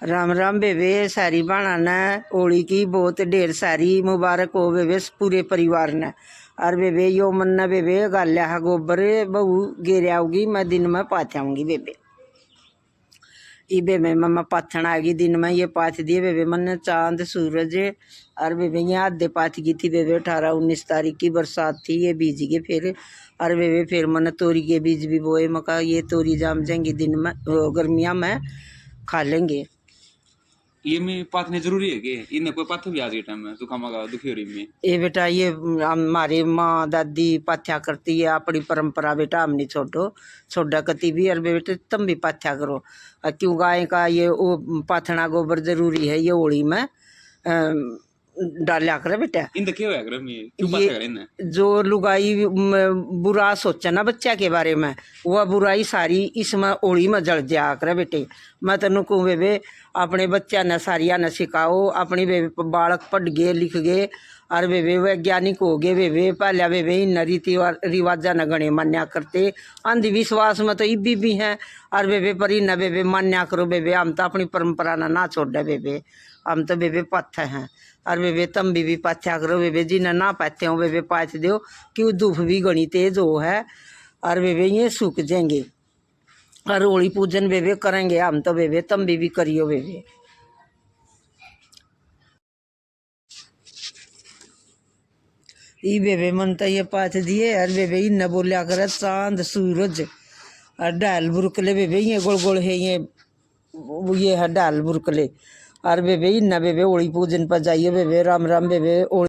राम राम बेबे। सारी बाणा ने होली की बहुत ढेर सारी मुबारक हो बेबे पूरे परिवार ने। और बेबे यो मन ने बेबे गाल्या गोबर बहू गेरे आओगी, मैं दिन में पाथ आऊंगी बेबे। ई बेबे मम्मा पाथन आएगी दिन में, ये पाथ दिए बेबे मन चांद सूरज। और बेबे ये आधे पाथ की थी बेबे 18-19 तारीख की बरसात थी, ये बीज गए फिर। और बेबे फिर मन तोरी के बीज भी बोए, मका ये तोरी जाम जाएंगी दिन में, गर्मिया में खा लेंगे। ये में पाथने जरूरी है कि इन्हें कोई पाथ भी आज के टाइम में दुखामा दुखी हो रही में ये बेटा ये हमारी माँ दादी पाथ्या करती है, अपनी परंपरा बेटा हम नहीं छोड़ो छोड़ा कति भी। और बेटे तुम भी पाथ्या करो, क्यों गाय का ये वो पाथना गोबर जरूरी है, ये होली में डालिया करे बेटा। इन क्या होया करे में क्यों पाथ्या करे इन्हें? जो लुगाई बुरा सोचे ना बच्चा के बारे में, वह बुराई सारी इसमें होली में जल जाया करे बेटे। मैं तेन कहूँ बेबे अपने बच्चा ने सारिया ने सिखाओ, अपनी बेबे बालक पढ़ गए लिख गए और बेबे वैज्ञानिक हो गए बेबे। पहले बेबे इन रीति रिवाजा न गणे मान्या करते, अंधविश्वास में तो इबी भी हैं। और बेबे पर इन बेबे मान्या करो बेबे, हम तो अपनी परंपरा ना छोड़े बेबे, हम तो बेबे पथ हैं। और बेबे तम भी पाथ्या करो बेबे, जिन्हें ना पाथे हो बेबे पाथ दो, क्यों धूप भी गणी तेज हो है। और बेबे ये सूख जाएंगे और होली पूजन बेबे करेंगे हम तो बेबे, तम भी करियो बेबे। ई बेबे मन तो ये पाथ दिए और बेबे इन बोलिया करे चांद सूरज और डाल बुरकले बेबे, ये गोल गोल है ये है डाल बुरकले। और बेबे इन बेबे होली पूजन पर जाइए बेबे। राम राम बेबे।